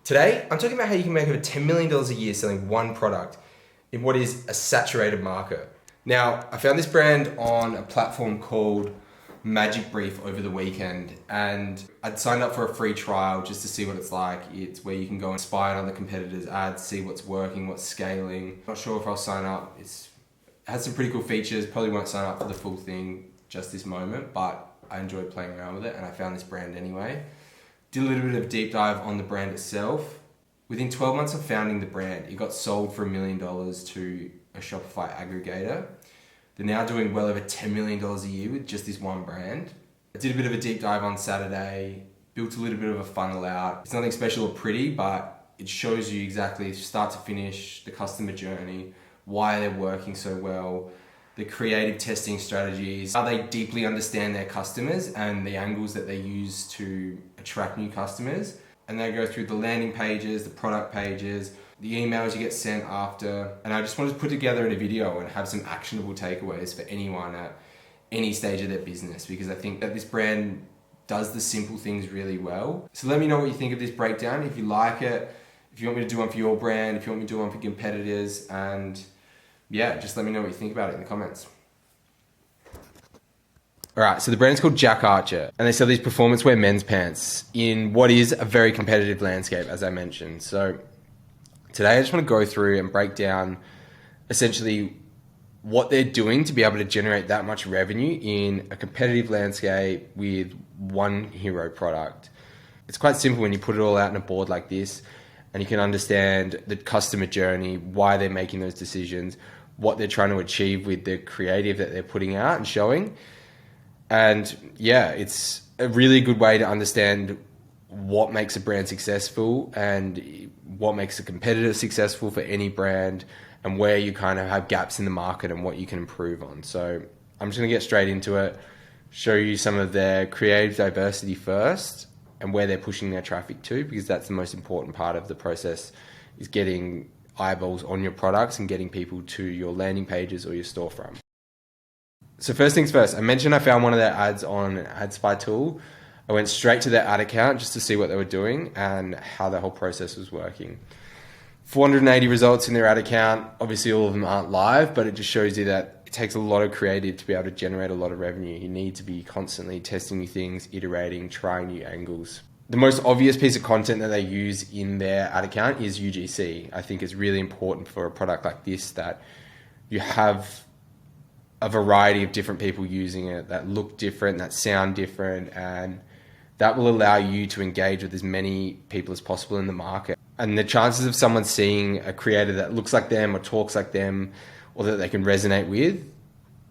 Today, I'm talking about how you can make over $10 million a year selling one product in what is a saturated market. Now, I found this brand on a platform called Magic Brief over the weekend, and I'd signed up for a free trial just to see what it's like. It's where you can go and spy on other competitors' ads, see what's working, what's scaling. Not sure if I'll sign up. It has some pretty cool features. Probably won't sign up for the full thing just this moment, but I enjoyed playing around with it and I found this brand anyway. Did a little bit of a deep dive on the brand itself. Within 12 months of founding the brand, it got sold for $1 million to a Shopify aggregator. They're now doing well over $10 million a year with just this one brand. I did a bit of a deep dive on Saturday, built a little bit of a funnel out. It's nothing special or pretty, but it shows you exactly start to finish the customer journey, why they're working so well, the creative testing strategies, how they deeply understand their customers and the angles that they use to attract new customers. And they go through the landing pages, the product pages, the emails you get sent after. And I just wanted to put together in a video and have some actionable takeaways for anyone at any stage of their business, because I think that this brand does the simple things really well. So let me know what you think of this breakdown. If you like it, if you want me to do one for your brand, if you want me to do one for competitors, and yeah, just let me know what you think about it in the comments. All right, so the brand's called Jack Archer, and they sell these performance wear men's pants in what is a very competitive landscape, as I mentioned. So today I just want to go through and break down essentially what they're doing to be able to generate that much revenue in a competitive landscape with one hero product. It's quite simple when you put it all out on a board like this, and you can understand the customer journey, why they're making those decisions, what they're trying to achieve with the creative that they're putting out and showing. And yeah, it's a really good way to understand what makes a brand successful and what makes a competitor successful for any brand, and where you kind of have gaps in the market and what you can improve on. So I'm just gonna get straight into it, show you some of their creative diversity first and where they're pushing their traffic to, because that's the most important part of the process, is getting eyeballs on your products and getting people to your landing pages or your storefront. So first things first, I mentioned I found one of their ads on an ad spy tool. I went straight to their ad account just to see what they were doing and how the whole process was working. 480 results in their ad account. Obviously all of them aren't live, but it just shows you that it takes a lot of creative to be able to generate a lot of revenue. You need to be constantly testing new things, iterating, trying new angles. The most obvious piece of content that they use in their ad account is UGC. I think it's really important for a product like this that you have a variety of different people using it that look different, that sound different, and that will allow you to engage with as many people as possible in the market. And the chances of someone seeing a creator that looks like them or talks like them, or that they can resonate with,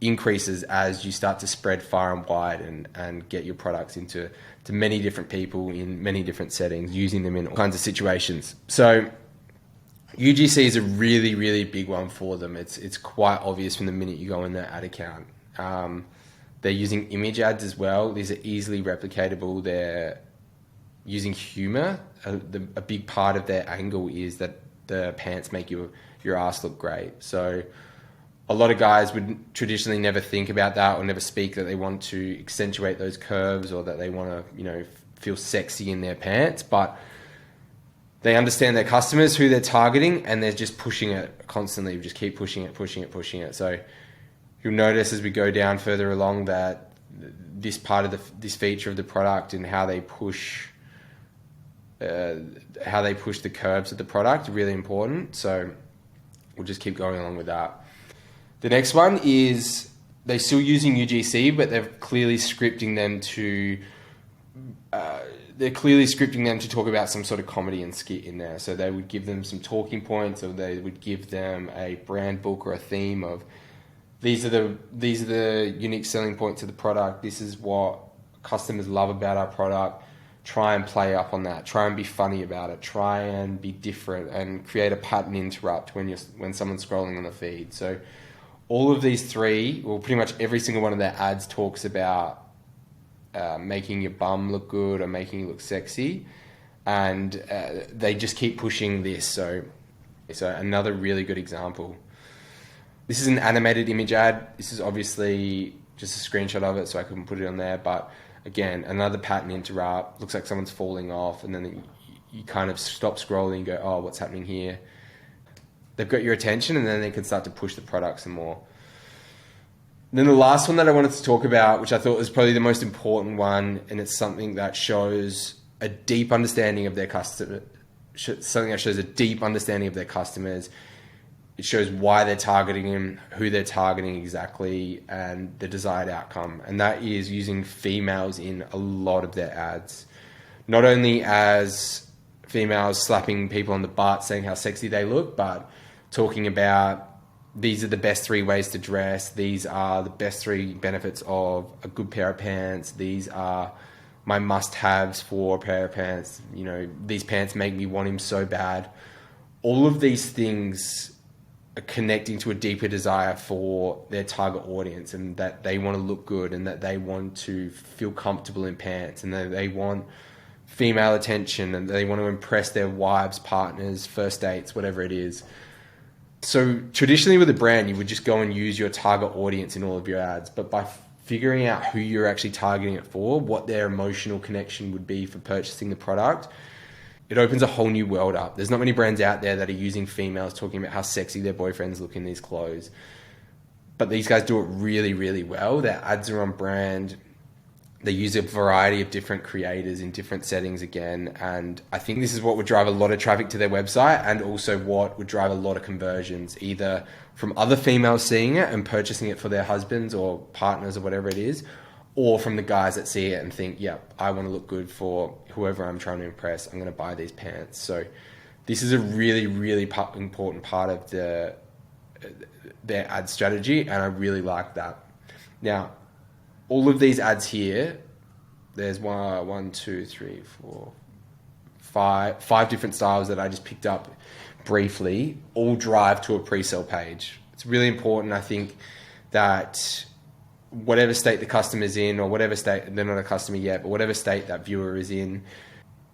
increases as you start to spread far and wide and get your products into many different people in many different settings, using them in all kinds of situations. So UGC is a really, really big one for them. It's quite obvious from the minute you go in their ad account. They're using image ads as well. These are easily replicatable. They're using humor. A big part of their angle is that the pants make your ass look great. So a lot of guys would traditionally never think about that or never speak that they want to accentuate those curves or that they want to, feel sexy in their pants, but they understand their customers, who they're targeting, and they're just pushing it constantly. We just keep pushing it. So you'll notice as we go down further along that this part of this feature of the product and how they push the curves of the product are really important. So we'll just keep going along with that. The next one is they're still using UGC, but they're clearly scripting them to talk about some sort of comedy and skit in there. So they would give them some talking points, or they would give them a brand book or a theme of these are the unique selling points of the product. This is what customers love about our product. Try and play up on that. Try and be funny about it. Try and be different and create a pattern interrupt when someone's scrolling on the feed. So all of these three, well, pretty much every single one of their ads talks about making your bum look good or making you look sexy, and they just keep pushing this. So another really good example. This is an animated image ad. This is obviously just a screenshot of it, so I couldn't put it on there. But again, another pattern interrupt. Looks like someone's falling off, and then you kind of stop scrolling and go, oh, what's happening here? They've got your attention, and then they can start to push the product some more. And then the last one that I wanted to talk about, which I thought was probably the most important one, and it's something that shows a deep understanding of their customer, something that shows a deep understanding of their customers. It shows why they're targeting them, who they're targeting exactly, and the desired outcome. And that is using females in a lot of their ads. Not only as females slapping people on the butt saying how sexy they look, but talking about these are the best 3 ways to dress. These are the best 3 benefits of a good pair of pants. These are my must-haves for a pair of pants. You know, these pants make me want him so bad. All of these things are connecting to a deeper desire for their target audience, and that they want to look good, and that they want to feel comfortable in pants, and that they want female attention, and they want to impress their wives, partners, first dates, whatever it is. So traditionally with a brand, you would just go and use your target audience in all of your ads, but by figuring out who you're actually targeting it for, what their emotional connection would be for purchasing the product, it opens a whole new world up. There's not many brands out there that are using females talking about how sexy their boyfriends look in these clothes. But these guys do it really, really well. Their ads are on brand. They use a variety of different creators in different settings again. And I think this is what would drive a lot of traffic to their website, and also what would drive a lot of conversions, either from other females seeing it and purchasing it for their husbands or partners or whatever it is, or from the guys that see it and think, yep, I want to look good for whoever I'm trying to impress. I'm going to buy these pants. So this is a really, really important part of their ad strategy, and I really like that. Now, all of these ads here, there's five different styles that I just picked up briefly, all drive to a pre-sale page. It's really important, I think, that whatever state the customer's in, or whatever state, they're not a customer yet, but whatever state that viewer is in,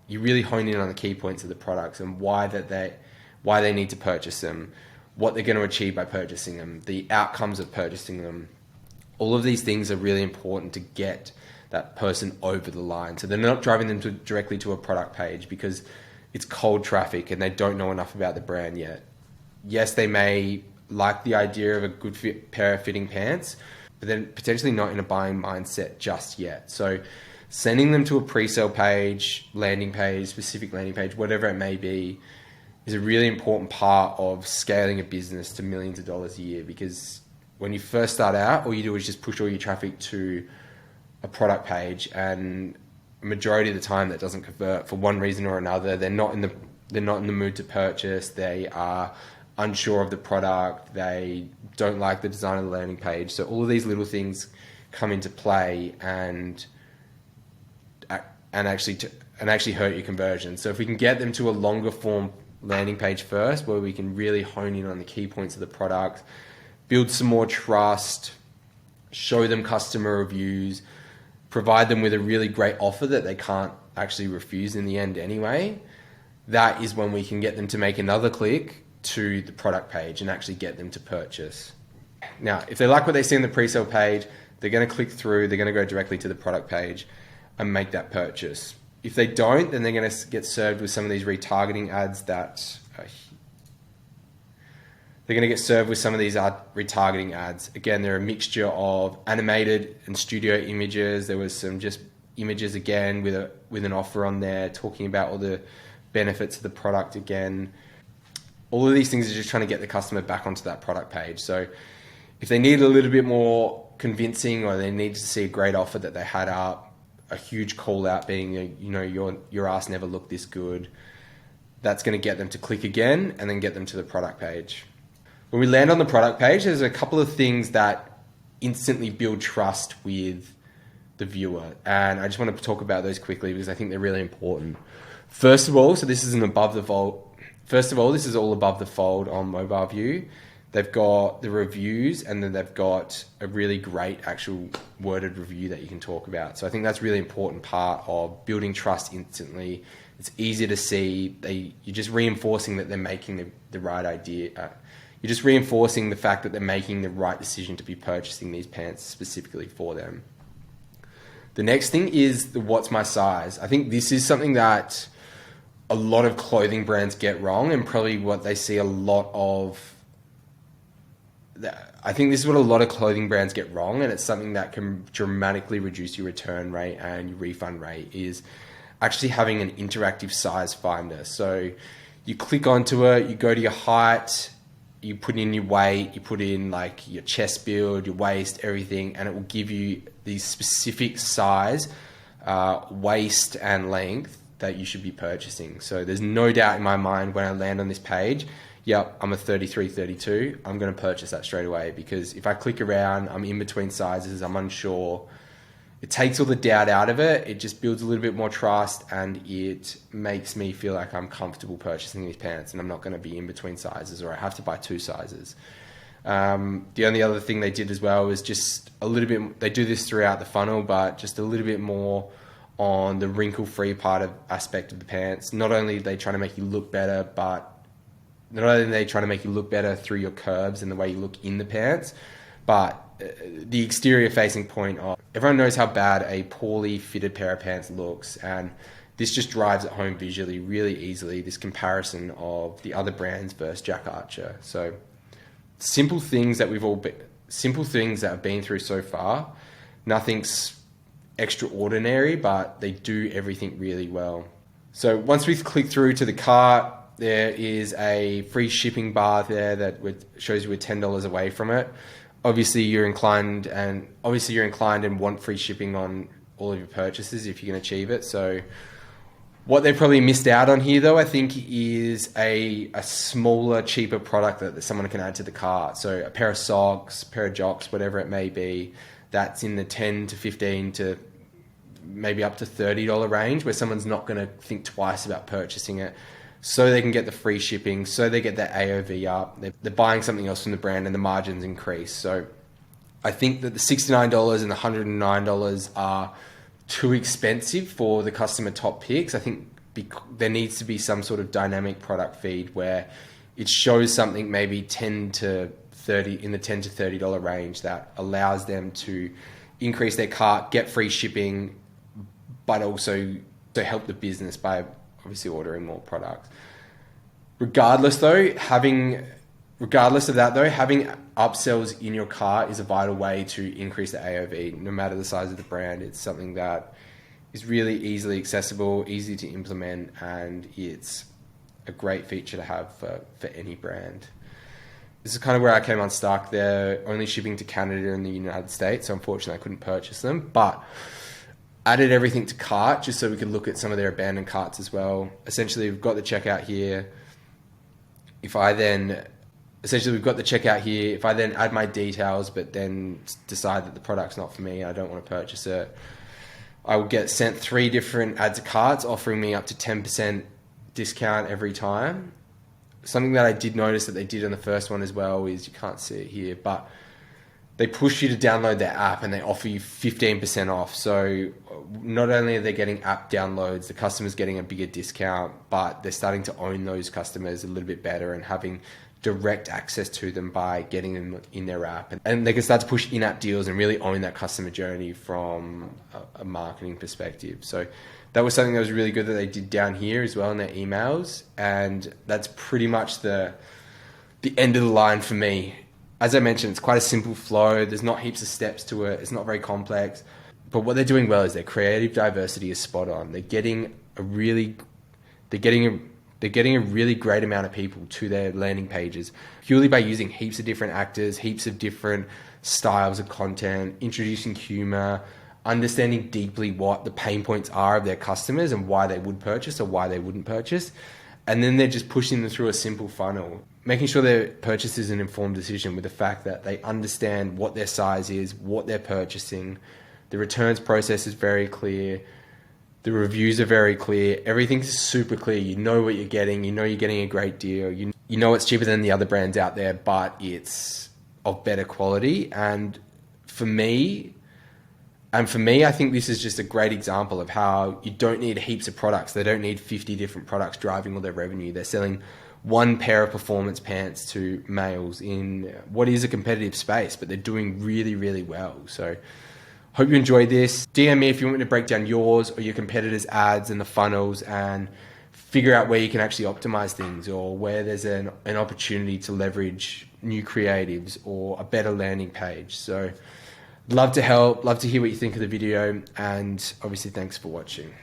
you really hone in on the key points of the products and why they need to purchase them, what they're going to achieve by purchasing them, the outcomes of purchasing them. All of these things are really important to get that person over the line. So they're not driving them directly to a product page because it's cold traffic and they don't know enough about the brand yet. Yes, they may like the idea of a good pair of fitting pants, but then potentially not in a buying mindset just yet. So sending them to a pre-sale page, landing page, specific landing page, whatever it may be, is a really important part of scaling a business to millions of dollars a year. Because when you first start out, all you do is just push all your traffic to a product page, and majority of the time that doesn't convert for one reason or another. They're not in the mood to purchase. They are unsure of the product. They don't like the design of the landing page. So all of these little things come into play and actually hurt your conversion. So if we can get them to a longer form landing page first, where we can really hone in on the key points of the product, build some more trust, show them customer reviews, provide them with a really great offer that they can't actually refuse in the end anyway, that is when we can get them to make another click to the product page and actually get them to purchase. Now, if they like what they see on the pre-sale page, they're going to click through, they're going to go directly to the product page and make that purchase. If they don't, then they're going to get served with some of these retargeting ads they're going to get served with some of these retargeting ads. Again, they're a mixture of animated and studio images. There was some just images again with an offer on there talking about all the benefits of the product again. All of these things are just trying to get the customer back onto that product page. So if they need a little bit more convincing, or they need to see a great offer that they had up, a huge call out being, your ass never looked this good, that's going to get them to click again and then get them to the product page. When we land on the product page, there's a couple of things that instantly build trust with the viewer. And I just want to talk about those quickly because I think they're really important. First of all, this is all above the fold on mobile view. They've got the reviews, and then they've got a really great actual worded review that you can talk about. So I think that's a really important part of building trust instantly. It's easy to see. You're just reinforcing that they're making the right idea. You're just reinforcing the fact that they're making the right decision to be purchasing these pants specifically for them. The next thing is the what's my size. I think this is something that a lot of clothing brands get wrong, and probably what they see a lot of. I think this is what a lot of clothing brands get wrong, and it's something that can dramatically reduce your return rate and your refund rate, is actually having an interactive size finder. So you click onto it, you go to your height, you put in your weight, you put in like your chest build, your waist, everything, and it will give you the specific size, waist and length that you should be purchasing. So there's no doubt in my mind when I land on this page, yep, I'm a 33, 32, I'm going to purchase that straight away, because if I click around, I'm in between sizes, I'm unsure. It takes all the doubt out of it. It just builds a little bit more trust, and it makes me feel like I'm comfortable purchasing these pants, and I'm not going to be in between sizes or I have to buy 2 sizes. The only other thing they did as well was just a little bit, they do this throughout the funnel, but just a little bit more on the wrinkle-free aspect of the pants. Not only are they trying to make you look better, but not only are they trying to make you look better through your curves and the way you look in the pants, but the exterior facing point of, everyone knows how bad a poorly fitted pair of pants looks, and this just drives it home visually really easily, this comparison of the other brands versus Jack Archer. So simple things that have been through so far, nothing's extraordinary, but they do everything really well. So once we've clicked through to the cart, there is a free shipping bar there that shows you we're $10 away from it. Obviously you're inclined and want free shipping on all of your purchases if you can achieve it. So what they probably missed out on here, though, I think, is a smaller, cheaper product that someone can add to the cart. So a pair of socks, pair of jocks, whatever it may be, that's in the 10 to 15 to maybe up to $30 range, where someone's not going to think twice about purchasing it, so they can get the free shipping, so they get their AOV up. They're buying something else from the brand and the margins increase. So I think that the $69 and the $109 are too expensive for the customer top picks. I think there needs to be some sort of dynamic product feed where it shows something maybe 10 to 30 in the $10 to $30 range that allows them to increase their cart, get free shipping, but also to help the business by obviously ordering more products. Regardless of that, having upsells in your cart is a vital way to increase the AOV, no matter the size of the brand. It's something that is really easily accessible, easy to implement, and it's a great feature to have for any brand. This is kind of where I came unstuck. They're only shipping to Canada and the United States, so unfortunately I couldn't purchase them, but added everything to cart just so we could look at some of their abandoned carts as well. Essentially, we've got the checkout here. If I then add my details, but then decide that the product's not for me, I don't want to purchase it, I will get sent 3 different add to carts offering me up to 10% discount every time. Something that I did notice that they did on the first one as well is, you can't see it here, but they push you to download their app and they offer you 15% off. So not only are they getting app downloads, the customer's getting a bigger discount, but they're starting to own those customers a little bit better and having direct access to them by getting them in their app. And they can start to push in-app deals and really own that customer journey from a marketing perspective. So that was something that was really good that they did down here as well in their emails. And that's pretty much the end of the line for me. As I mentioned, it's quite a simple flow. There's not heaps of steps to it. It's not very complex. But what they're doing well is their creative diversity is spot on. They're getting a really great amount of people to their landing pages purely by using heaps of different actors, heaps of different styles of content, introducing humor, understanding deeply what the pain points are of their customers and why they would purchase or why they wouldn't purchase. And then they're just pushing them through a simple funnel, making sure their purchase is an informed decision with the fact that they understand what their size is, what they're purchasing. The returns process is very clear. The reviews are very clear. Everything's super clear. You know what you're getting. You know you're getting a great deal. You know it's cheaper than the other brands out there, but it's of better quality. And for me, I think this is just a great example of how you don't need heaps of products. They don't need 50 different products driving all their revenue. They're selling one pair of performance pants to males in what is a competitive space, but they're doing really, really well. So hope you enjoyed this. DM me if you want me to break down yours or your competitors' ads and the funnels and figure out where you can actually optimize things, or where there's an opportunity to leverage new creatives or a better landing page. So love to help, love to hear what you think of the video, and obviously thanks for watching.